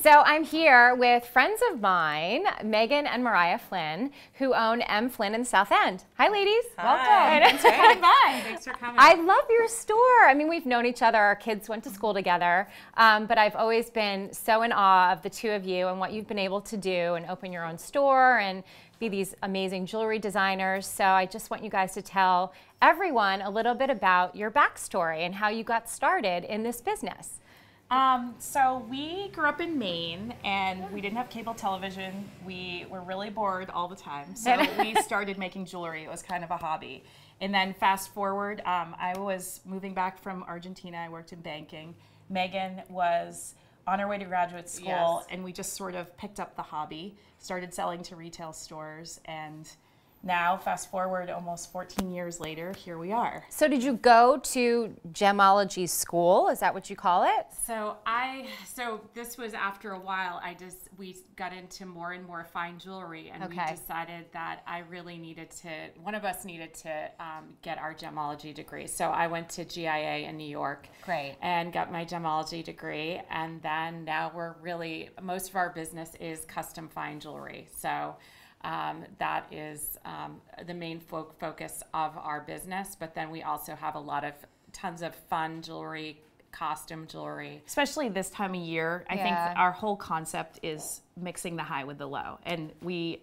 So I'm here with friends of mine, Megan and Mariah Flynn, who own M.Flynn in South End. Hi, ladies. Hi. Welcome. Thanks for coming by. Thanks for coming. I love your store. I mean, we've known each other. Our kids went to school together. But I've always been so in awe of the two of you and what you've been able to do and open your own store and be these amazing jewelry designers. So I just want you guys to tell everyone a little bit about your backstory and how you got started in this business. So we grew up in Maine and we didn't have cable television. We were really bored all the time. So we started making jewelry. It was kind of a hobby. And then fast forward, I was moving back from Argentina. I worked in banking. Megan was on her way to graduate school, and we just sort of picked up the hobby, started selling to retail stores, and now, fast forward almost 14 years later, here we are. So did you go to gemology school? Is that what you call it? So this was after a while, we got into more and more fine jewelry, and we decided that one of us needed to get our gemology degree. So I went to GIA in New York. Great. And got my gemology degree, and then now most of our business is custom fine jewelry. So that is the main focus of our business, but then we also have tons of fun jewelry, costume jewelry. Especially this time of year, I think our whole concept is mixing the high with the low. And we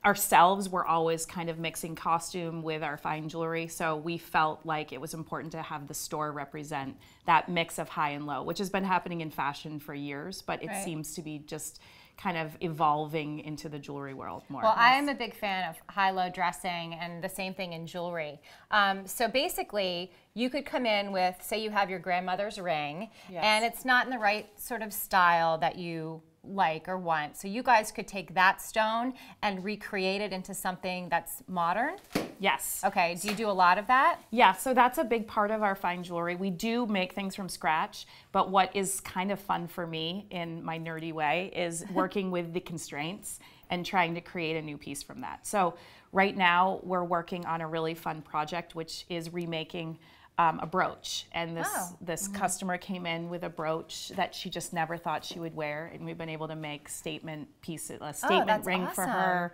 ourselves were always kind of mixing costume with our fine jewelry, so we felt like it was important to have the store represent that mix of high and low, which has been happening in fashion for years, but it seems to be just kind of evolving into the jewelry world more. Well, I am a big fan of high-low dressing and the same thing in jewelry. So basically, you could come in with, say you have your grandmother's ring, and it's not in the right sort of style that you like or want. So you guys could take that stone and recreate it into something that's modern? Yes. Okay, do you do a lot of that? Yeah, so that's a big part of our fine jewelry. We do make things from scratch, but what is kind of fun for me in my nerdy way is working with the constraints and trying to create a new piece from that. So right now we're working on a really fun project, which is remaking a brooch, and this customer came in with a brooch that she just never thought she would wear, and we've been able to make statement pieces, a statement ring for her,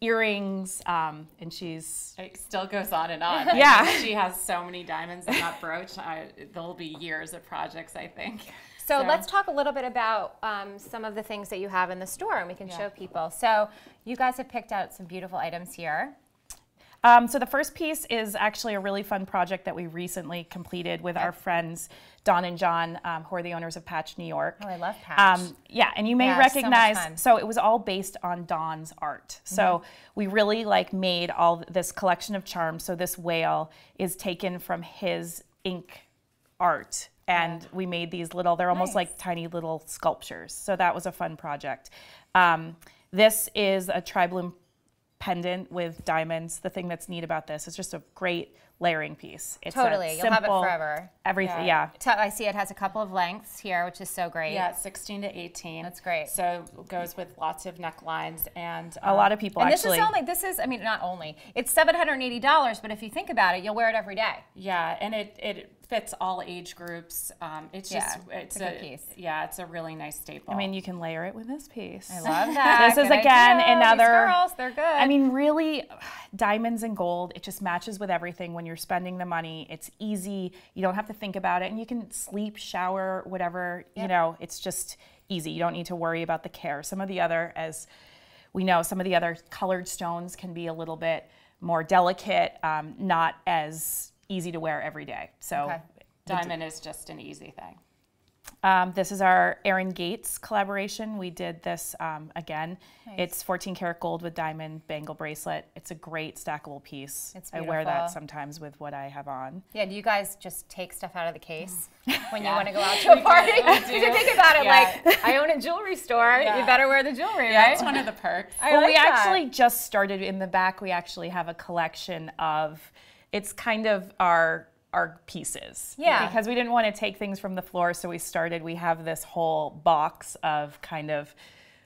earrings, and it still goes on and on. Yeah, she has so many diamonds in that brooch. There'll be years of projects, I think. So let's talk a little bit about some of the things that you have in the store, and we can show people. So you guys have picked out some beautiful items here. So the first piece is actually a really fun project that we recently completed with our friends Don and John, who are the owners of Patch, New York. Oh, I love Patch. Yeah, and you may recognize, so it was all based on Don's art. So we really made all this collection of charms. So this whale is taken from his ink art. And we made these they're almost like tiny little sculptures. So that was a fun project. This is a tri-bloom pendant with diamonds. The thing that's neat about this is just a great layering piece. It's totally, you'll have it forever. Everything, I see it has a couple of lengths here, which is so great. Yeah, 16 to 18. That's great. So it goes with lots of necklines, and a lot of people actually. Not only, it's $780, but if you think about it, you'll wear it every day. Yeah, and it fits all age groups. It's a good piece. Yeah, it's a really nice staple. I mean, you can layer it with this piece. I love that. This is again another. These girls, they're good. I mean, really, diamonds and gold. It just matches with everything when you're spending the money. It's easy. You don't have to think about it, and you can sleep, shower, whatever. You know, it's just easy. You don't need to worry about the care. Some of the other, as we know, some of the other colored stones can be a little bit more delicate, not as easy to wear every day. So diamond is just an easy thing. This is our Aaron Gates collaboration. We did this again. Nice. It's 14 karat gold with diamond bangle bracelet. It's a great stackable piece. It's beautiful. I wear that sometimes with what I have on. Yeah, do you guys just take stuff out of the case when you want to go out to a party? Because you think about it like, I own a jewelry store, you better wear the jewelry, right? That's one of the perks. We actually just started in the back. We actually have a collection of, it's kind of our pieces. Yeah. Because we didn't want to take things from the floor, so we have this whole box of kind of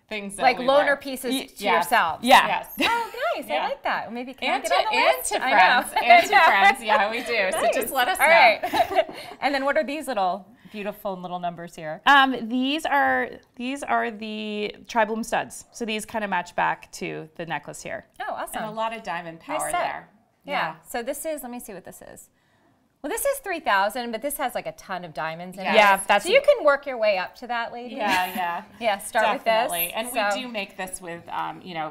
things that like loaner pieces to yourselves. Yeah. Yes. Oh, nice. I like that. Well, maybe can to friends. And to friends. Yeah, we do. Nice. So just let us know. All right. And then what are these little beautiful little numbers here? These are the tri-bloom studs. So these kind of match back to the necklace here. Oh, awesome. And a lot of diamond power set. there. Yeah. So this is, let me see what this is. Well, this is 3,000, but this has like a ton of diamonds in it. Yeah, that's so you can work your way up to that, lady. Yeah. Yeah, start Definitely. with this. And So- we do make this with,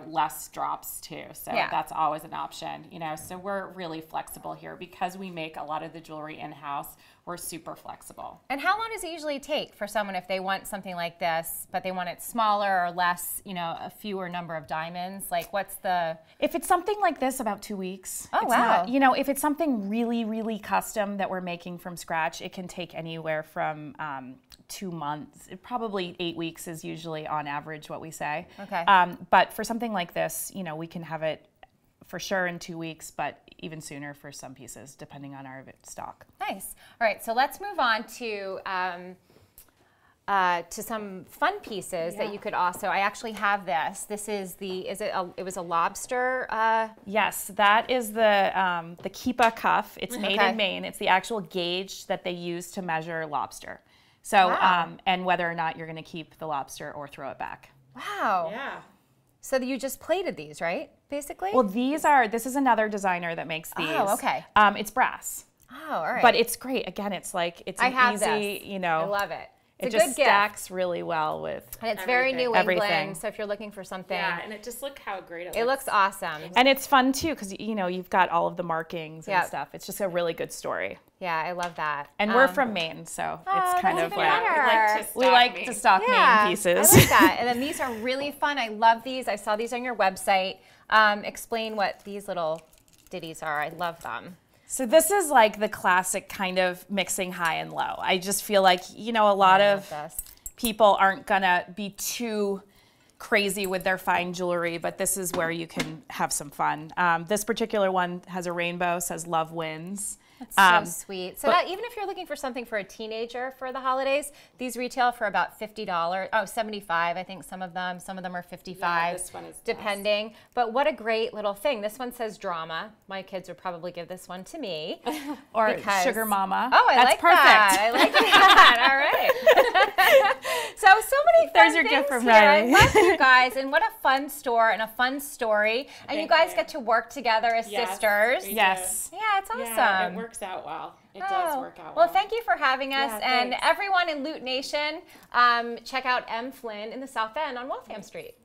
less drops too. So Yeah. that's always an option, So we're really flexible here because we make a lot of the jewelry in-house. We're super flexible. And how long does it usually take for someone if they want something like this, but they want it smaller or less, a fewer number of diamonds? Like what's the... If it's something like this, about 2 weeks. Oh, It's wow. not, if it's something really, really custom that we're making from scratch, it can take anywhere from 2 months. Probably 8 weeks is usually on average what we say. Okay. But for something like this, we can have it for sure in 2 weeks, but even sooner for some pieces, depending on our stock. Nice. All right, so let's move on to some fun pieces that you could also. I actually have this. This is it was a lobster. Yes, that is the Keepa cuff. It's made Okay. in Maine. It's the actual gauge that they use to measure lobster. So, Wow. and whether or not you're going to keep the lobster or throw it back. Wow. Yeah. So you just plated these, right? Basically. Well, this is another designer that makes these. Oh, okay. It's brass, Oh, all right. but it's great. Again, it's it's I an have easy, this. I love it. It It's a just good gift. stacks really well with. And it's very New Everything. England, so if you're looking for something, Yeah, and it just look how great it looks awesome. And it's fun too because you've got all of the markings and Yep. stuff. It's just a really good story. Yeah, I love that. And we're from Maine, so it's kind that's of even better. we like to stock Maine pieces. I like that. And then these are really fun. I love these. I saw these on your website. Explain what these little ditties are. I love them. So this is like the classic kind of mixing high and low. I just feel like, a lot I of love this. people aren't gonna be too crazy with their fine jewelry, but this is where you can have some fun. This particular one has a rainbow, says love wins. That's so sweet. So even if you're looking for something for a teenager for the holidays, these retail for about $50. Oh, $75, I think some of them. Some of them are $55. Yeah, this one is depending. But what a great little thing. This one says drama. My kids would probably give this one to me. Or because- Sugar Mama. Oh, I That's like perfect. that. I like that. All right. so many fun There's your things gift from here. I Riley. love you guys, and what a fun store and a fun story. And you Thank guys you. get to work together as Yes, sisters. we do. Yes. Yeah, it's awesome. Yeah, it works out well. It does Oh, work out well, well. thank you for having us. Yeah, and thanks. everyone in Loot Nation, check out M.Flynn in the South End on Waltham Street.